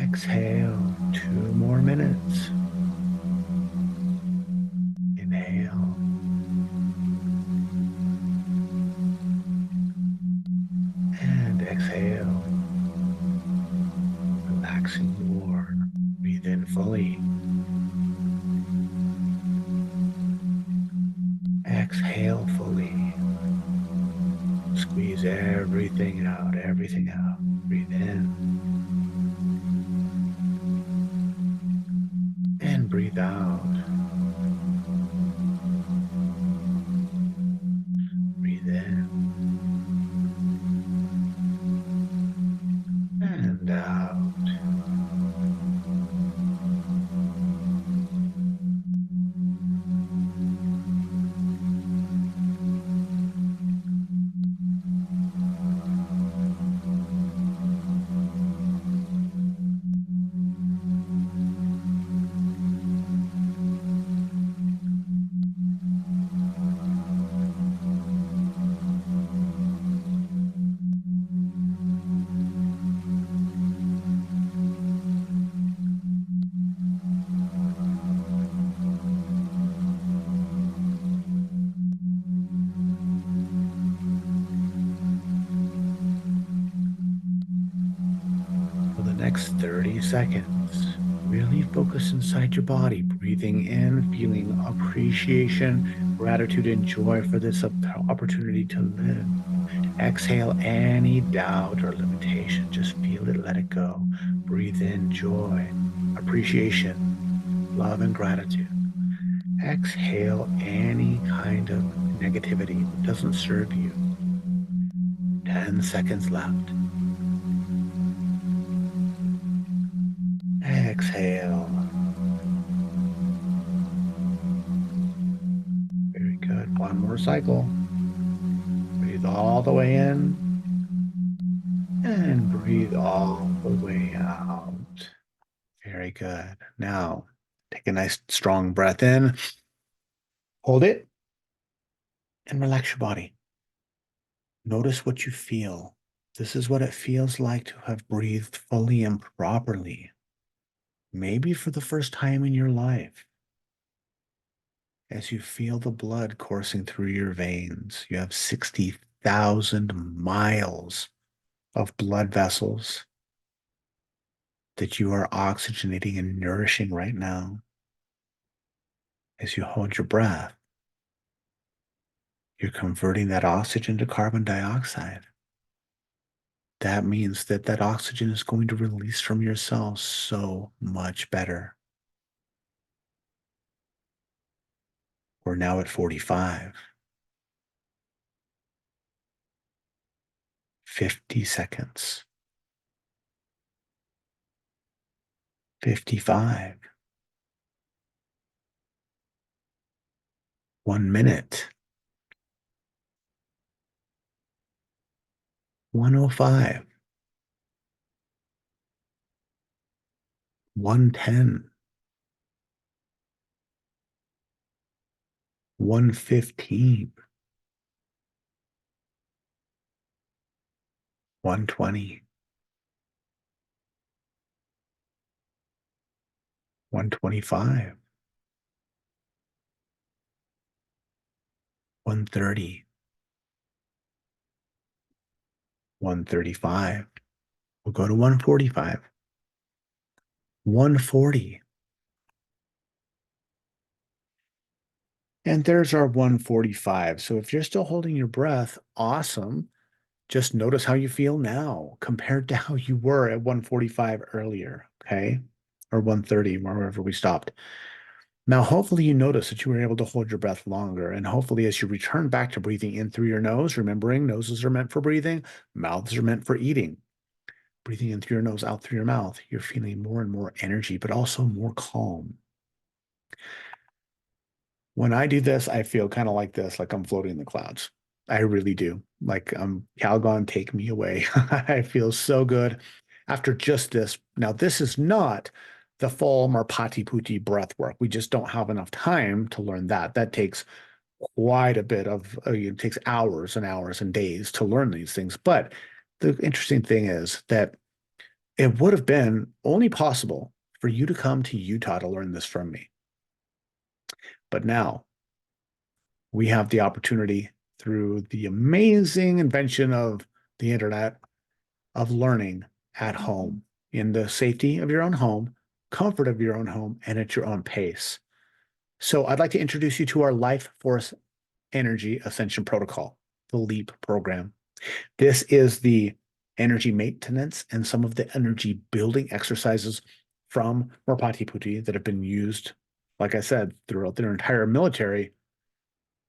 Exhale. 2 more minutes. Inhale. And exhale. Relaxing more. Breathe in fully. Exhale fully. Squeeze everything out, everything out. Breathe in. And breathe out. Breathe in. And out. For the next 30 seconds, really focus inside your body, breathing in, feeling appreciation, gratitude, and joy for this opportunity to live. Exhale any doubt or limitation. Just feel it, let it go. Breathe in joy, appreciation, love, and gratitude. Exhale any kind of negativity that doesn't serve you. 10 seconds left. Exhale. Very good. One more cycle. Breathe all the way in and breathe all the way out. Very good. Now, take a nice strong breath in, hold it, and relax your body. Notice what you feel. This is what it feels like to have breathed fully and properly, maybe for the first time in your life. As you feel the blood coursing through your veins, you have 60,000 miles of blood vessels that you are oxygenating and nourishing right now. As you hold your breath, you're converting that oxygen to carbon dioxide. That means that that oxygen is going to release from your cells so much better. We're now at 45. 50 seconds. 55. 1 minute. 105. 110. 115. 120. 125. 130. 135. We'll go to 145. 140. And there's our 145. So if you're still holding your breath, awesome. Just notice how you feel now compared to how you were at 145 earlier, okay? Or 130, wherever we stopped. Now, hopefully you notice that you were able to hold your breath longer. And hopefully as you return back to breathing in through your nose, remembering noses are meant for breathing, mouths are meant for eating. Breathing in through your nose, out through your mouth, you're feeling more and more energy, but also more calm. When I do this, I feel kind of like this, like I'm floating in the clouds. I really do. Like, Calgon, take me away. I feel so good after just this. Now, this is not the full Marpati Putti breath work. We just don't have enough time to learn that. That takes quite a bit of, it takes hours and hours and days to learn these things. But the interesting thing is that it would have been only possible for you to come to Utah to learn this from me. But now we have the opportunity through the amazing invention of the internet of learning at home in the safety of your own home, comfort of your own home, and at your own pace. So I'd like to introduce you to our Life Force Energy Ascension Protocol, the LEAP program. This is the energy maintenance and some of the energy building exercises from Marpati Putti that have been used, like I said, throughout their entire military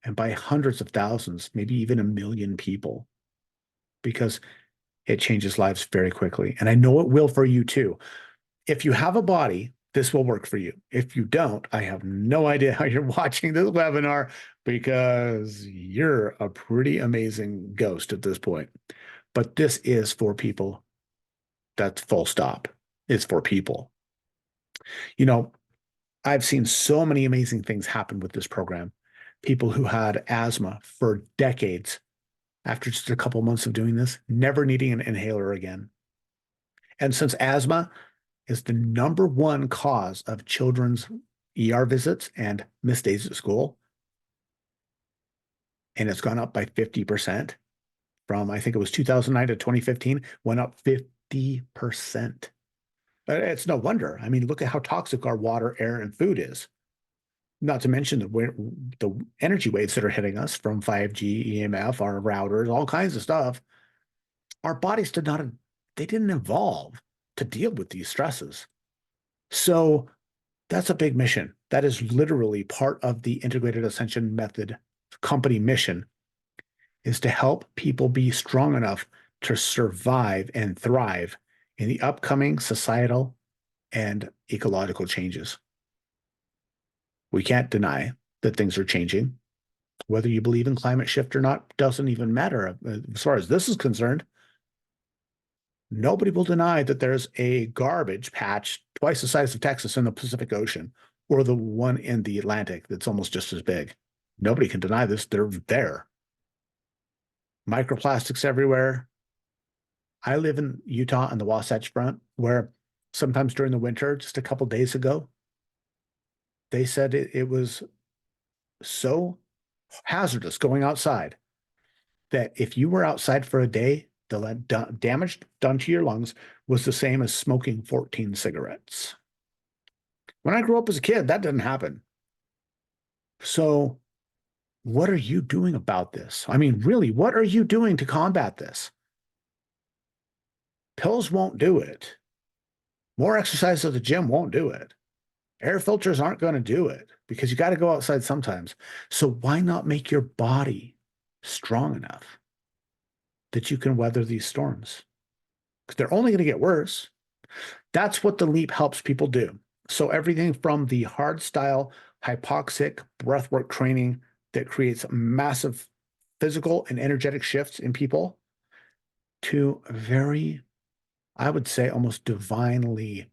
and by hundreds of thousands, maybe even 1 million people, because it changes lives very quickly. And I know it will for you too. If you have a body, this will work for you. If you don't, I have no idea how you're watching this webinar because you're a pretty amazing ghost at this point. But this is for people. That's full stop. It's for people. You know, I've seen so many amazing things happen with this program. People who had asthma for decades, after just a couple months of doing this, never needing an inhaler again. And since asthma is the #1 cause of children's ER visits and missed days at school, and it's gone up by 50% from, I think it was 2009 to 2015, went up 50%. It's no wonder. I mean, look at how toxic our water, air, and food is. Not to mention the energy waves that are hitting us from 5G, EMF, our routers, all kinds of stuff. Our bodies they didn't evolve to deal with these stresses. So that's a big mission. That is literally part of the Integrated Ascension Method company mission, is to help people be strong enough to survive and thrive in the upcoming societal and ecological changes. We can't deny that things are changing. Whether you believe in climate shift or not doesn't even matter. As far as this is concerned, nobody will deny that there's a garbage patch twice the size of Texas in the Pacific Ocean, or the one in the Atlantic that's almost just as big. Nobody can deny this. They're there. Microplastics everywhere. I live in Utah on the Wasatch Front, where sometimes during the winter, just a couple days ago, they said it was so hazardous going outside that if you were outside for a day, the damage done to your lungs was the same as smoking 14 cigarettes. When I grew up as a kid, that didn't happen. So what are you doing about this? I mean, really, what are you doing to combat this? Pills won't do it. More exercise at the gym won't do it. Air filters aren't going to do it because you got to go outside sometimes. So why not make your body strong enough that you can weather these storms? Because they're only going to get worse. That's what the LEAP helps people do. So everything from the hard style hypoxic breathwork training that creates massive physical and energetic shifts in people to very, I would say, almost divinely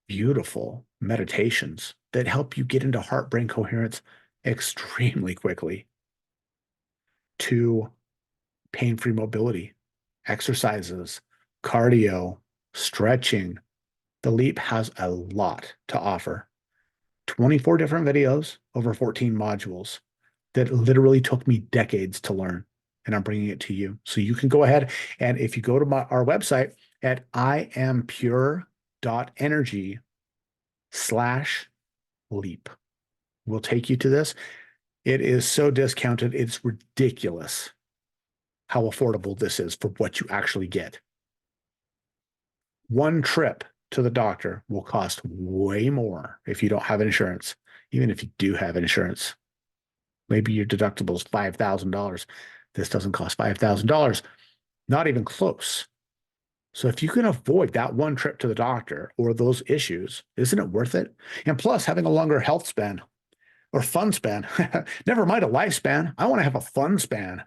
beautiful meditations that help you get into heart-brain coherence extremely quickly, to pain-free mobility, exercises, cardio, stretching. The LEAP has a lot to offer. 24 different videos, over 14 modules that literally took me decades to learn, and I'm bringing it to you. So you can go ahead, and if you go to our website at iampure.energy/leap, we'll take you to this. It is so discounted, it's ridiculous how affordable this is for what you actually get. One trip to the doctor will cost way more if you don't have insurance. Even if you do have insurance, maybe your deductible is $5,000. This doesn't cost $5,000, not even close. So if you can avoid that one trip to the doctor or those issues, isn't it worth it? And plus, having a longer health span or fun span, never mind a lifespan. I want to have a fun span.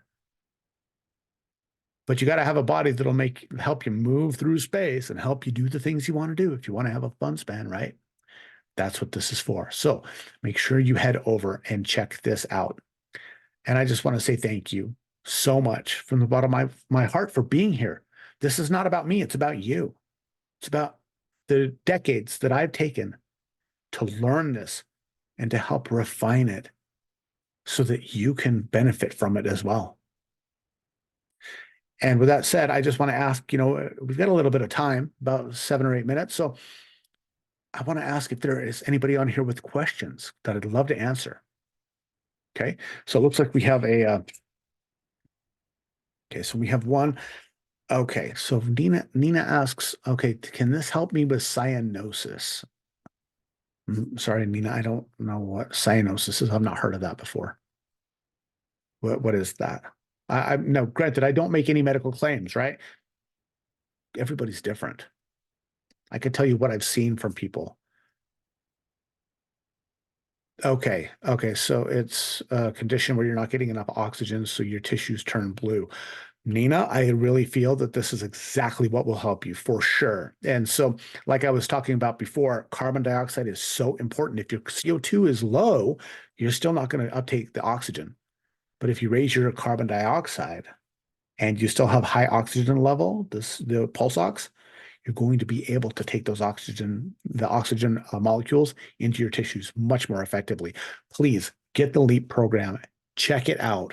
but you got to have a body that'll help you move through space and help you do the things you want to do if you want to have a fun span, right? That's what this is for. So make sure you head over and check this out. And I just want to say thank you so much from the bottom of my heart for being here. This is not about me, it's about you. It's about the decades that I've taken to learn this and to help refine it so that you can benefit from it as well. And with that said, I just want to ask, we've got a little bit of time, about 7 or 8 minutes. So I want to ask if there is anybody on here with questions that I'd love to answer. Okay. So it looks like we have okay, so we have one. Okay. So Nina asks, okay, can this help me with cyanosis? Sorry, Nina, I don't know what cyanosis is. I've not heard of that before. What is that? No, granted, I don't make any medical claims, right? Everybody's different. I could tell you what I've seen from people. Okay. So it's a condition where you're not getting enough oxygen, so your tissues turn blue. Nina, I really feel that this is exactly what will help you for sure. And so, like I was talking about before, carbon dioxide is so important. If your CO2 is low, you're still not going to uptake the oxygen. But if you raise your carbon dioxide and you still have high oxygen level, the pulse ox, you're going to be able to take the oxygen molecules into your tissues much more effectively. Please get the LEAP program, check it out.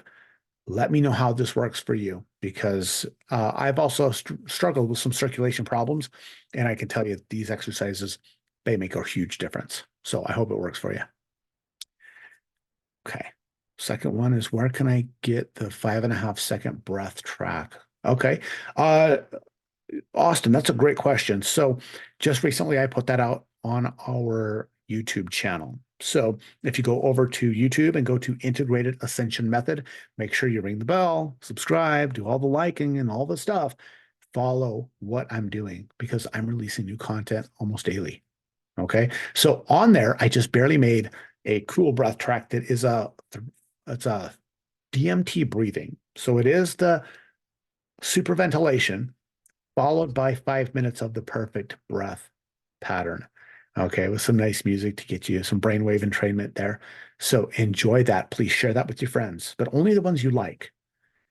Let me know how this works for you, because I've also struggled with some circulation problems, and I can tell you these exercises, they make a huge difference. So I hope it works for you. Okay. Second one is, where can I get the 5.5 second breath track? Okay. Austin, that's a great question. So just recently I put that out on our YouTube channel. So if you go over to YouTube and go to Integrated Ascension Method, make sure you ring the bell, subscribe, do all the liking and all the stuff. Follow what I'm doing, because I'm releasing new content almost daily. Okay. So on there, I just barely made a cool breath track that is it's a DMT breathing. So it is the superventilation followed by 5 minutes of the perfect breath pattern. Okay, with some nice music to get you some brainwave entrainment there. So enjoy that. Please share that with your friends, but only the ones you like,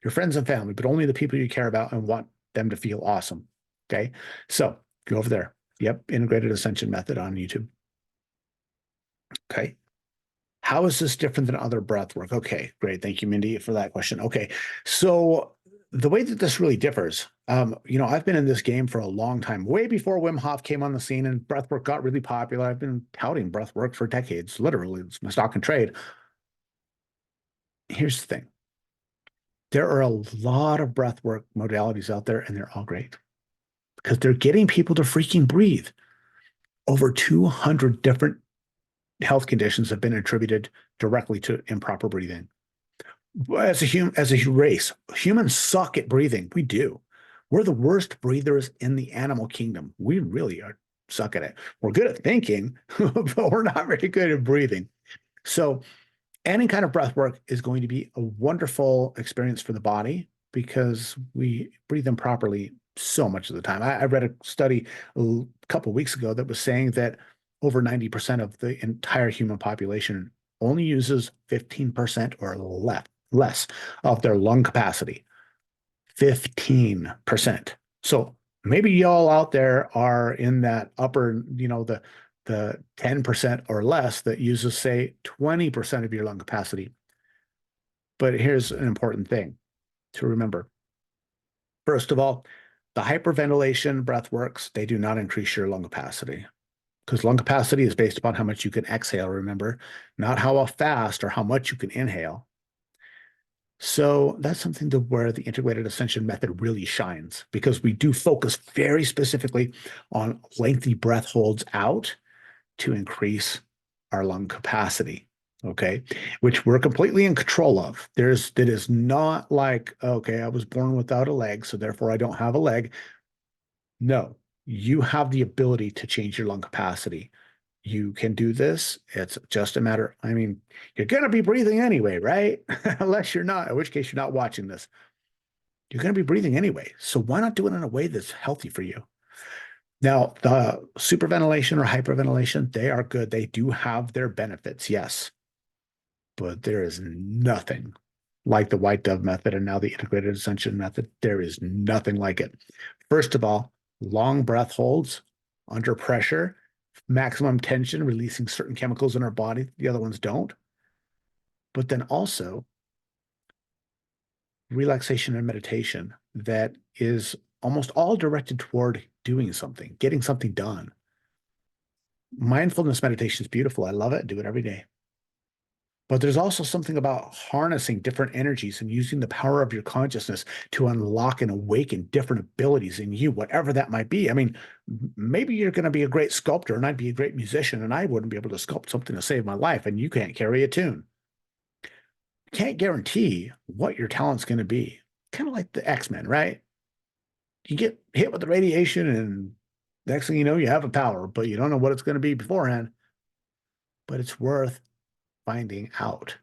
your friends and family, but only the people you care about and want them to feel awesome. Okay, so go over there. Yep, Integrated Ascension Method on YouTube. Okay. How is this different than other breath work? Okay, great. Thank you, Mindy, for that question. Okay, so the way that this really differs, I've been in this game for a long time, way before Wim Hof came on the scene and breathwork got really popular. I've been touting breathwork for decades, literally. It's my stock and trade. Here's the thing. There are a lot of breathwork modalities out there, and they're all great because they're getting people to freaking breathe. Over 200 different health conditions have been attributed directly to improper breathing. As a race, humans suck at breathing. We do. We're the worst breathers in the animal kingdom. We really suck at it. We're good at thinking, but we're not very good at breathing. So any kind of breath work is going to be a wonderful experience for the body, because we breathe improperly so much of the time. I read a study a couple of weeks ago that was saying that over 90% of the entire human population only uses 15% or less of their lung capacity. 15%. So maybe y'all out there are in that upper, the 10% or less that uses, say, 20% of your lung capacity. But here's an important thing to remember. First of all, the hyperventilation breath works, they do not increase your lung capacity, because lung capacity is based upon how much you can exhale, remember, not how fast or how much you can inhale. So that's something to where the integrated ascension method really shines, because we do focus very specifically on lengthy breath holds out to increase our lung capacity. Okay, which we're completely in control of. That is not like, okay, I was born without a leg, so therefore I don't have a leg. No, you have the ability to change your lung capacity. You can do this. It's just a matter, you're going to be breathing anyway, right? Unless you're not, in which case you're not watching this. You're going to be breathing anyway. So why not do it in a way that's healthy for you? Now, the superventilation or hyperventilation, they are good. They do have their benefits, yes. But there is nothing like the white dove method and now the integrated ascension method. There is nothing like it. First of all, long breath holds under pressure, maximum tension, releasing certain chemicals in our body. The other ones don't. But then also relaxation and meditation that is almost all directed toward doing something, getting something done. Mindfulness meditation is beautiful. I love it. Do it every day. But there's also something about harnessing different energies and using the power of your consciousness to unlock and awaken different abilities in you, whatever that might be. I mean, maybe you're going to be a great sculptor and I'd be a great musician and I wouldn't be able to sculpt something to save my life and you can't carry a tune. Can't guarantee what your talent's going to be. Kind of like the X-Men, right? You get hit with the radiation and next thing you know, you have a power, but you don't know what it's going to be beforehand. But it's worth finding out.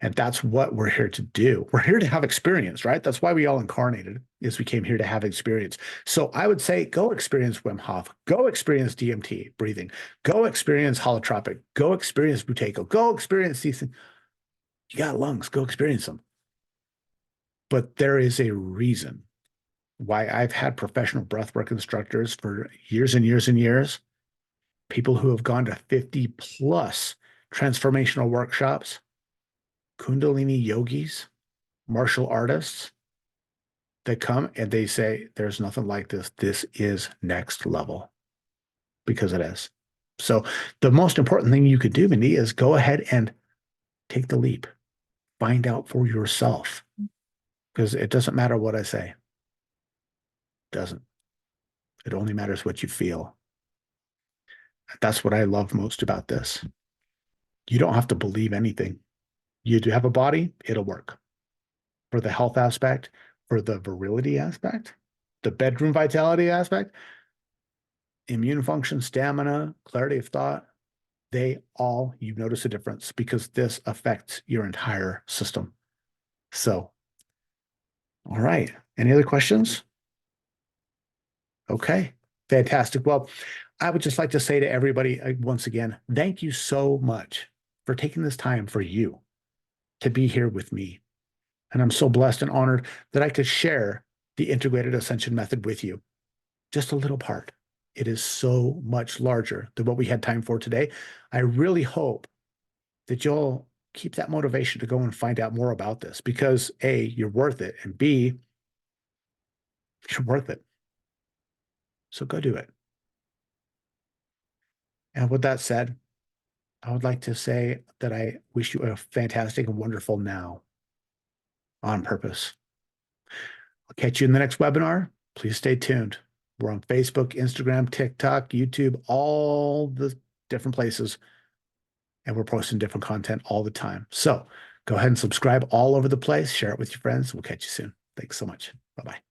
And that's what we're here to do. We're here to have experience, right? That's why we all incarnated, is we came here to have experience. So I would say go experience Wim Hof, go experience DMT breathing, go experience holotropic, go experience Buteyko, go experience these things. You got lungs, go experience them. But there is a reason why I've had professional breathwork instructors for years and years and years, people who have gone to 50 plus transformational workshops, Kundalini yogis, martial artists that come and they say, there's nothing like this. This is next level, because it is. So the most important thing you could do, Mindy, is go ahead and take the leap. Find out for yourself, because it doesn't matter what I say. It doesn't. It only matters what you feel. That's what I love most about this. You don't have to believe anything. You do have a body, it'll work. For the health aspect, for the virility aspect, the bedroom vitality aspect, immune function, stamina, clarity of thought, you notice a difference because this affects your entire system. So, all right. Any other questions? Okay, fantastic. Well, I would just like to say to everybody once again, thank you so much for taking this time for you to be here with me. And I'm so blessed and honored that I could share the Integrated Ascension Method with you. Just a little part. It is so much larger than what we had time for today. I really hope that you'll keep that motivation to go and find out more about this because A, you're worth it, and B, you're worth it. So go do it. And with that said, I would like to say that I wish you a fantastic and wonderful now on purpose. I'll catch you in the next webinar. Please stay tuned. We're on Facebook, Instagram, TikTok, YouTube, all the different places. And we're posting different content all the time. So go ahead and subscribe all over the place. Share it with your friends. We'll catch you soon. Thanks so much. Bye-bye.